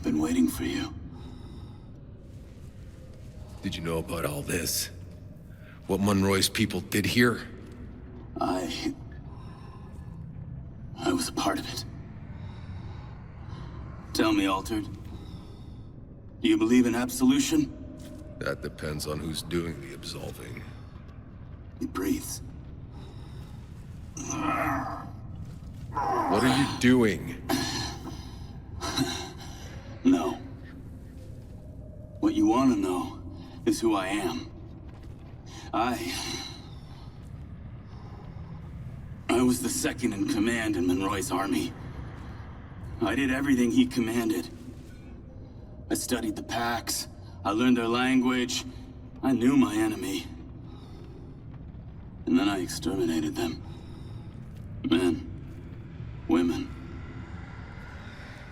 been waiting for you. Did you know about all this? What Monroy's people did here? I was a part of it. Tell me, Altered. Do you believe in absolution? That depends on who's doing the absolving. It breathes. What are you doing? No. What you want to know is who I am. I was the second in command in Monroy's army. I did everything he commanded. I studied the Pax. I learned their language. I knew my enemy. And then I exterminated them. Men, women,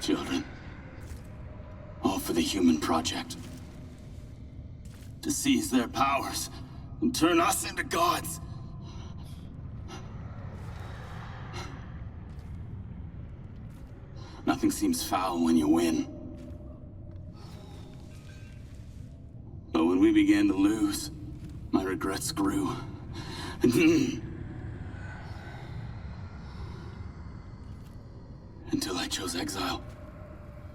children. All for the human project. To seize their powers and turn us into gods. Nothing seems foul when you win. But when we began to lose, my regrets grew. Until I chose exile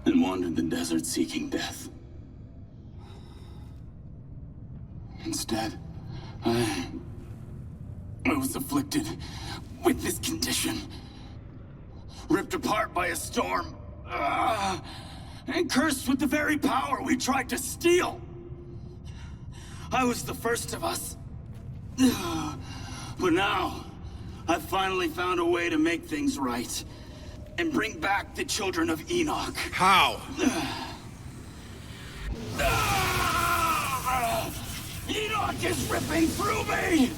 and wandered the desert seeking death. Instead, I was afflicted with this condition. Ripped apart by a storm. And cursed with the very power we tried to steal. I was the first of us. But now, I've finally found a way to make things right. And bring back the children of Enoch. How? Enoch is ripping through me!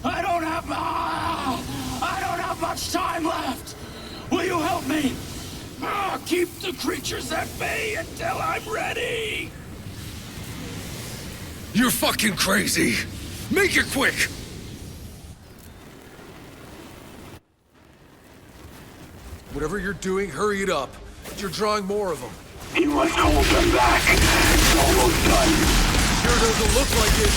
I don't have much time left! Will you help me? Keep the creatures at bay until I'm ready! You're fucking crazy! Make it quick! Whatever you're doing, hurry it up. You're drawing more of them. You must hold them back. It's almost done. Sure doesn't look like it.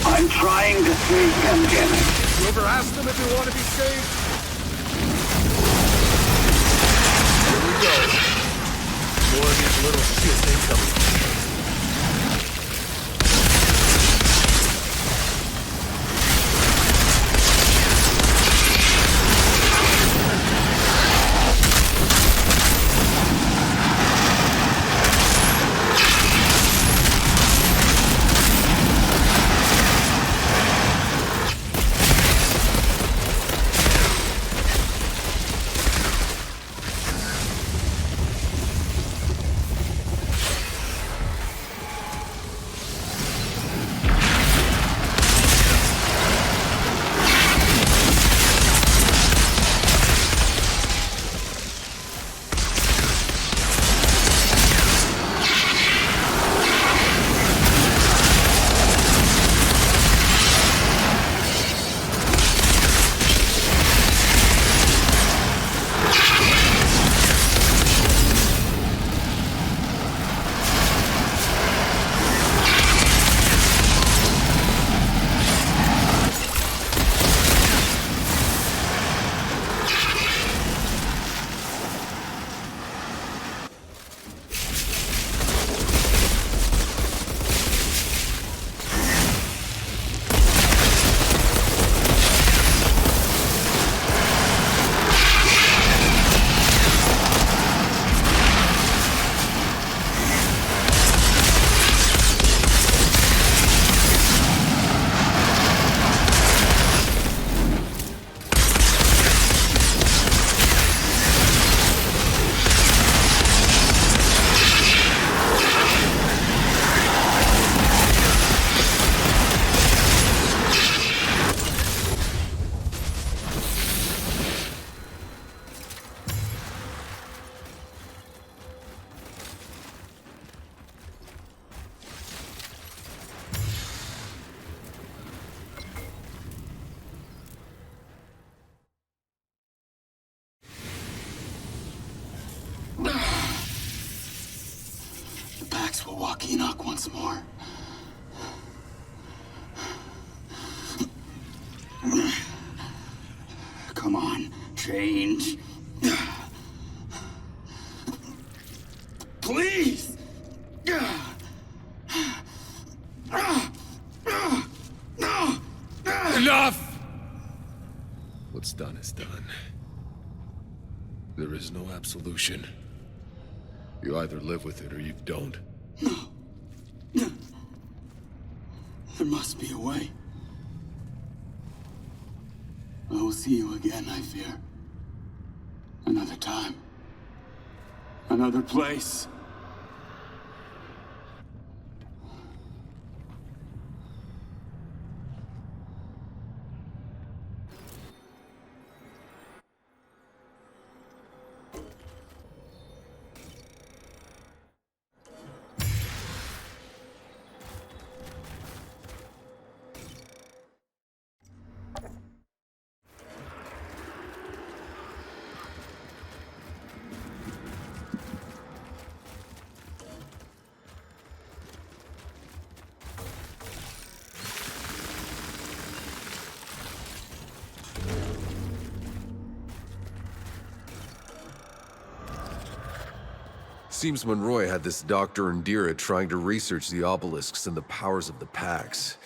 I'm trying to save them, damn it. You ever ask them if they want to be saved? Here we go. More of these little shits ain't coming. fuck Enoch once more. Come on, change. Please! Enough! What's done is done. There is no absolution. You either live with it or you don't. There must be a way. I will see you again, I fear. Another time. Another place. Seems Monroy had this Dr. Indira trying to research the obelisks and the powers of the Pax,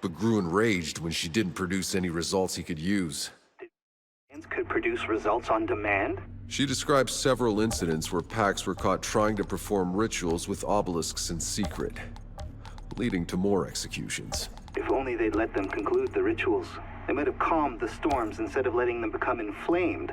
but grew enraged when she didn't produce any results he could use. Could produce results on demand? She describes several incidents where Pax were caught trying to perform rituals with obelisks in secret, leading to more executions. If only they'd let them conclude the rituals. They might have calmed the storms instead of letting them become inflamed.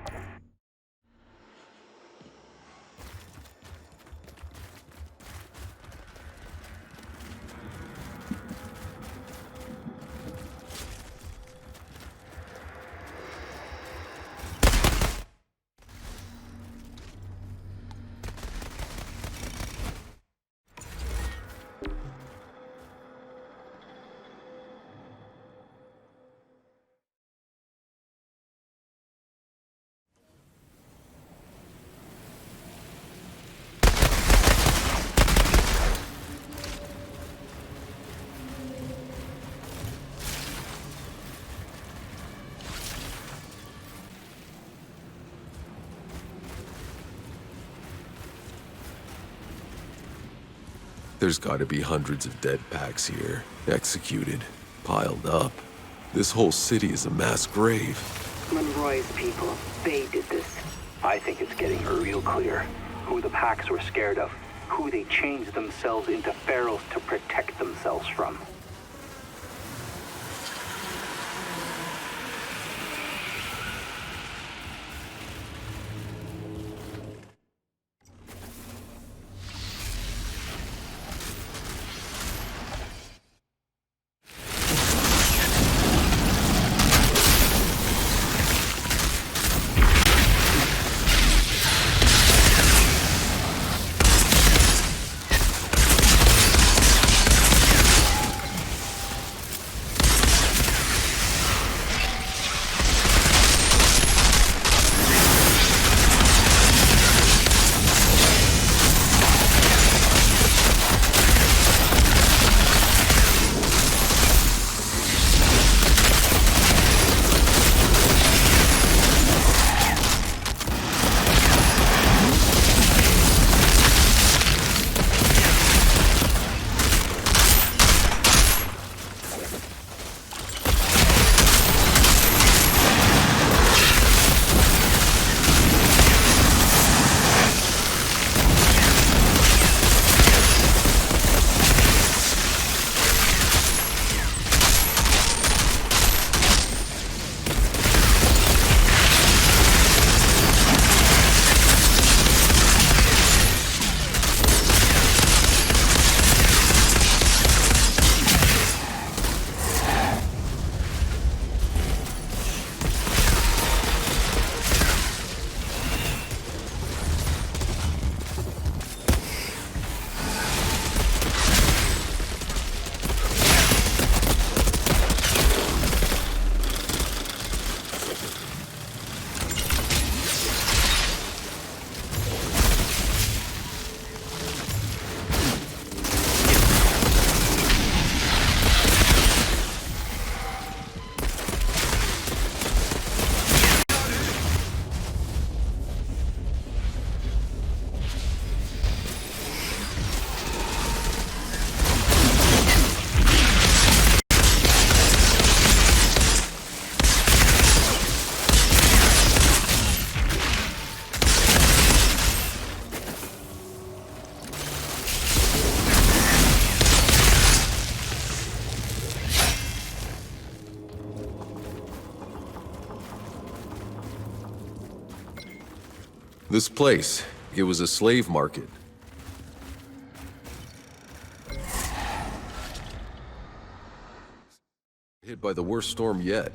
There's gotta be hundreds of dead Pax here, executed, piled up. This whole city is a mass grave. Monroy's people, they did this. I think it's getting real clear who the Pax were scared of, who they changed themselves into pharaohs to protect themselves from. This place, it was a slave market. Hit by the worst storm yet.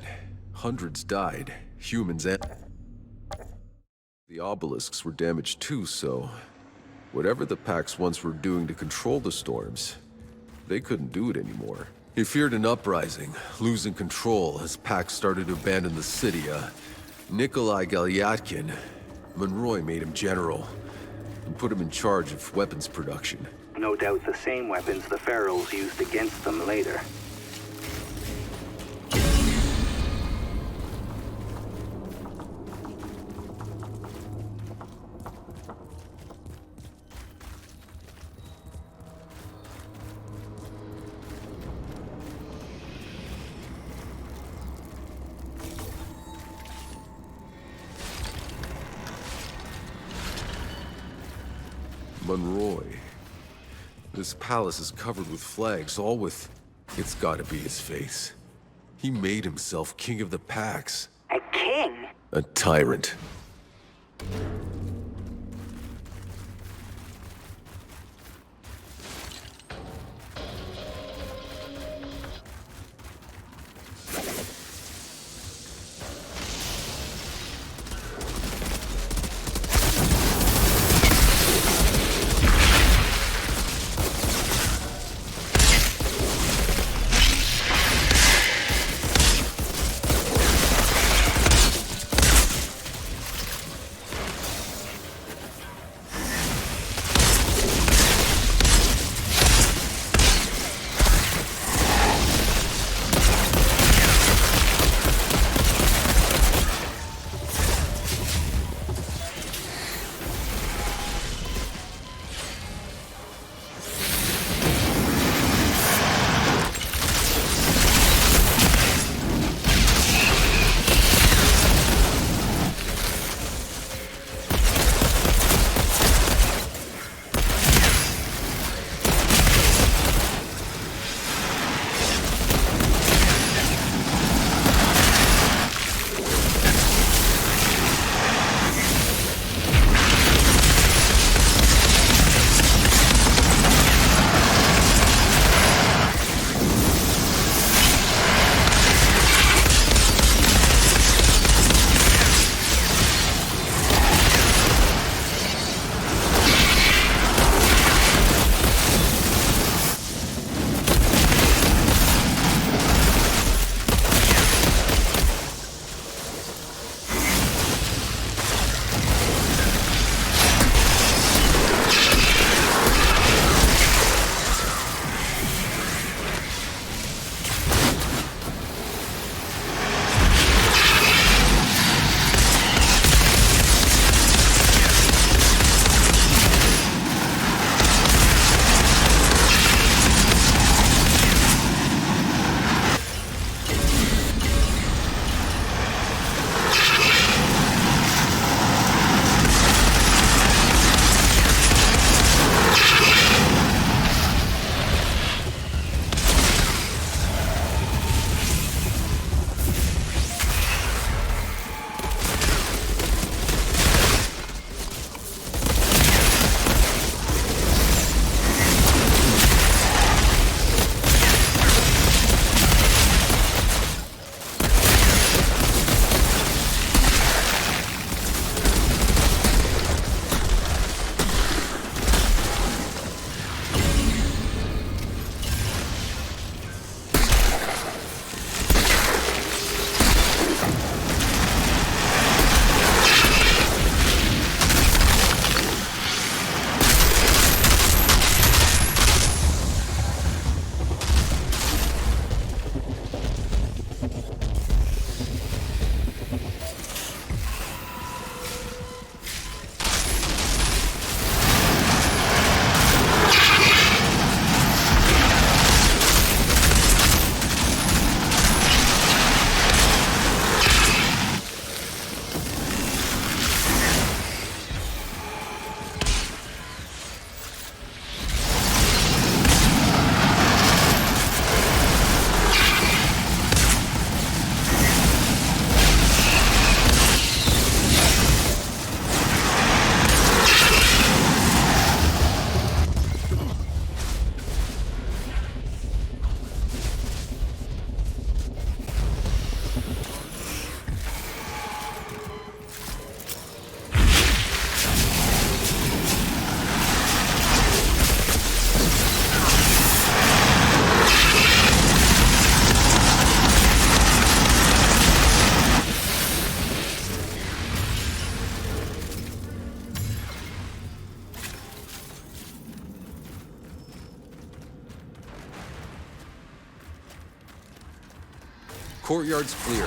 Hundreds died, humans and... The obelisks were damaged too, so... Whatever the Pax once were doing to control the storms, they couldn't do it anymore. He feared an uprising, losing control as Pax started to abandon the city. Nikolai Galyatkin, Monroy made him general and put him in charge of weapons production. No doubt the same weapons the Ferals used against them later. Monroy. This palace is covered with flags, all with... It's gotta be his face. He made himself king of the Pax. A king? A tyrant. Courtyard's clear.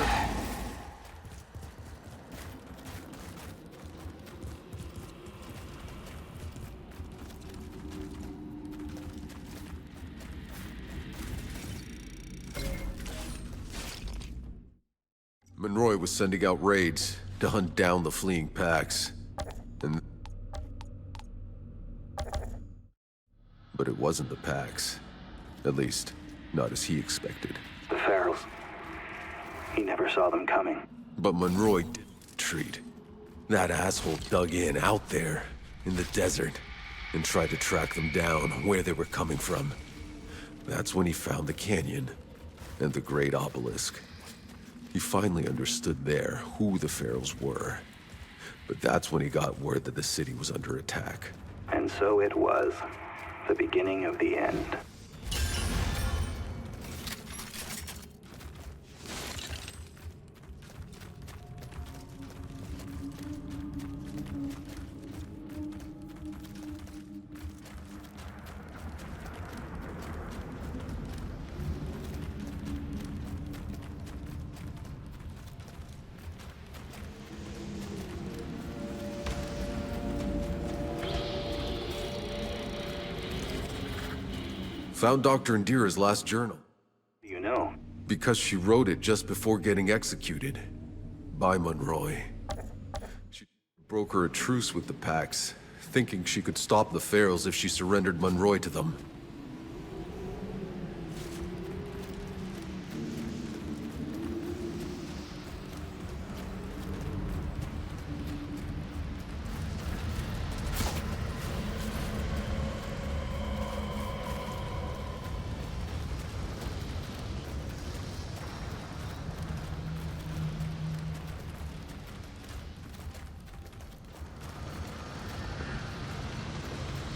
Monroy was sending out raids to hunt down the fleeing Pax. But it wasn't the Pax. At least, not as he expected. The Ferals. He never saw them coming. But Monroy did treat. That asshole dug in out there, in the desert, and tried to track them down where they were coming from. That's when he found the canyon and the great obelisk. He finally understood there who the Ferals were. But that's when he got word that the city was under attack. And so it was. The beginning of the end. Found Dr. Indira's last journal. You know. Because she wrote it just before getting executed. By Monroy. She broke a truce with the Pax, thinking she could stop the Ferals if she surrendered Monroy to them.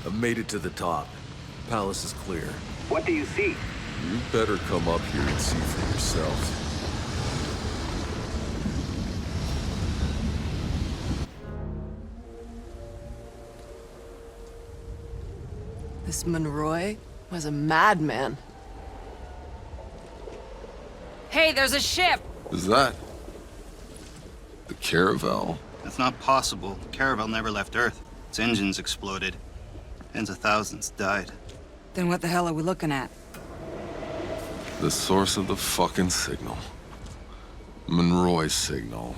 I've made it to the top. Palace is clear. What do you see? You better come up here and see for yourself. This Monroy was a madman. Hey, there's a ship! Is that the Caravel? That's not possible. The Caravel never left Earth. Its engines exploded. Tens of thousands died. Then what the hell are we looking at? The source of the fucking signal. Monroy's signal.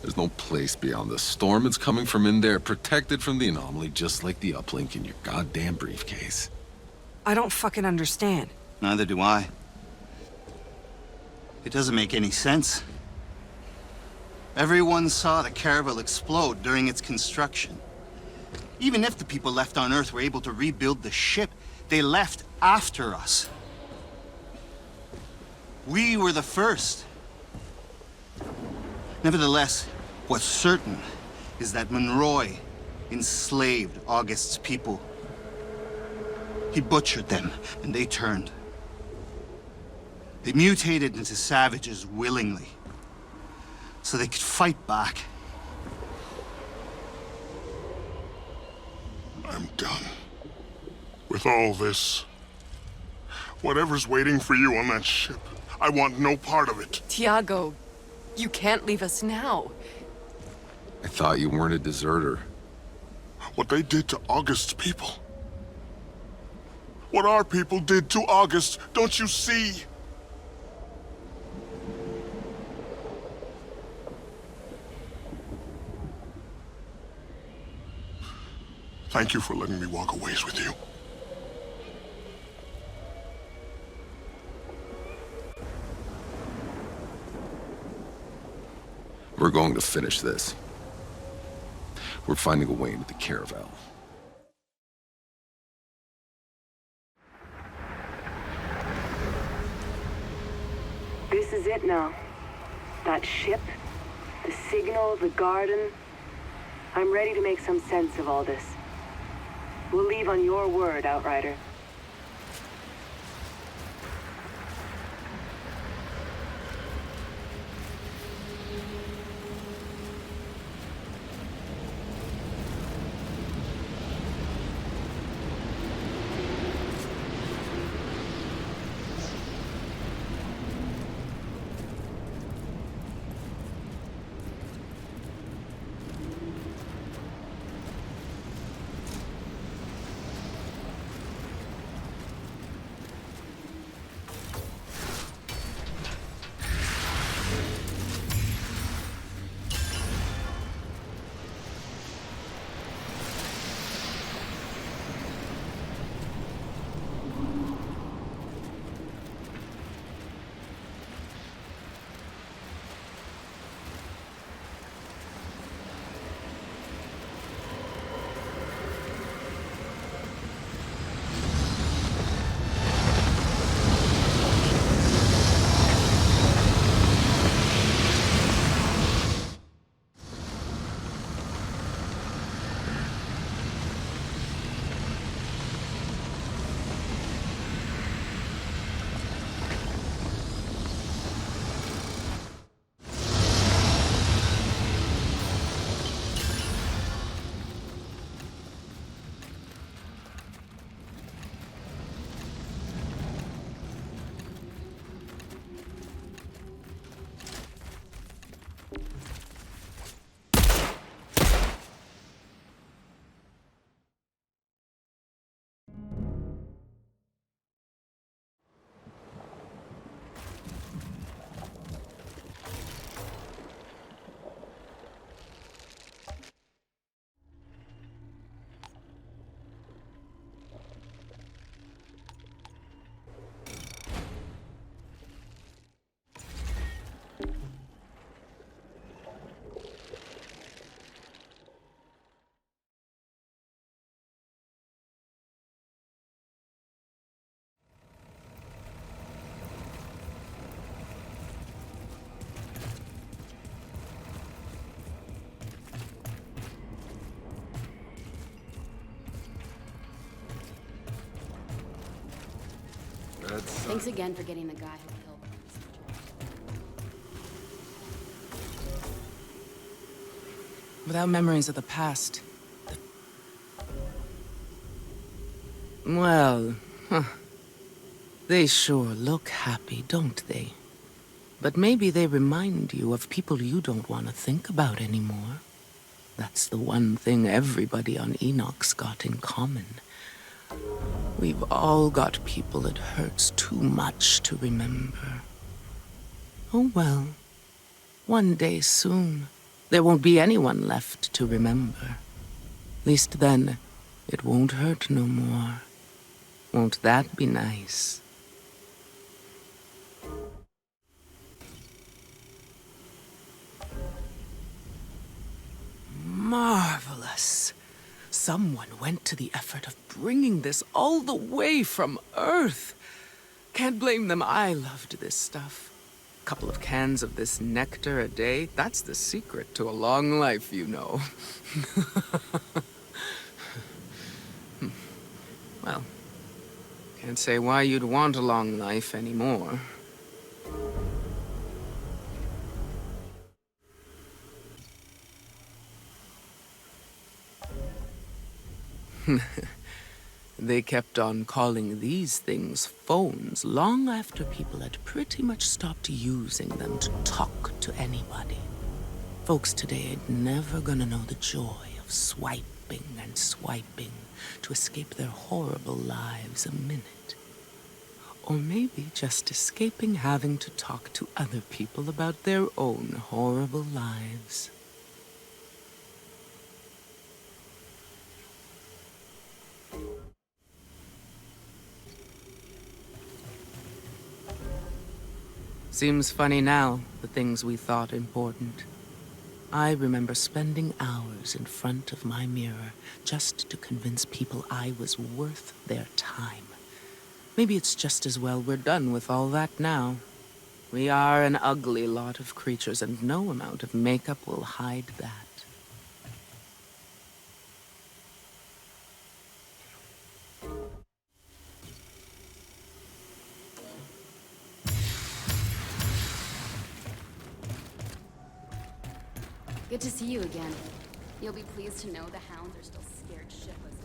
There's no place beyond the storm. It's coming from in there, protected from the anomaly, just like the uplink in your goddamn briefcase. I don't fucking understand. Neither do I. It doesn't make any sense. Everyone saw the Caravel explode during its construction. Even if the people left on Earth were able to rebuild the ship, they left after us. We were the first. Nevertheless, what's certain is that Monroy enslaved August's people. He butchered them, and they turned. They mutated into savages willingly, so they could fight back. I'm done with all this. Whatever's waiting for you on that ship, I want no part of it. Tiago, you can't leave us now. I thought you weren't a deserter. What they did to August's people. What our people did to August, don't you see? Thank you for letting me walk a ways with you. We're going to finish this. We're finding a way into the Caravel. This is it now. That ship, the signal, the garden. I'm ready to make some sense of all this. We'll leave on your word, Outrider. Thanks again for getting the guy who killed him. Without memories of the past. Well, they sure look happy, don't they? But maybe they remind you of people you don't want to think about anymore. That's the one thing everybody on Enoch's got in common. We've all got people it hurts too much to remember. Oh well, one day soon, there won't be anyone left to remember. Least then, it won't hurt no more. Won't that be nice? Marvelous. Someone went to the effort of bringing this all the way from Earth. Can't blame them, I loved this stuff. Couple of cans of this nectar a day, that's the secret to a long life, you know. Well, can't say why you'd want a long life anymore. They kept on calling these things phones long after people had pretty much stopped using them to talk to anybody. Folks today ain't never gonna know the joy of swiping and swiping to escape their horrible lives a minute. Or maybe just escaping having to talk to other people about their own horrible lives. Seems funny now, the things we thought important. I remember spending hours in front of my mirror just to convince people I was worth their time. Maybe it's just as well we're done with all that now. We are an ugly lot of creatures, and no amount of makeup will hide that. Good to see you again. You'll be pleased to know the hounds are still scared shitless.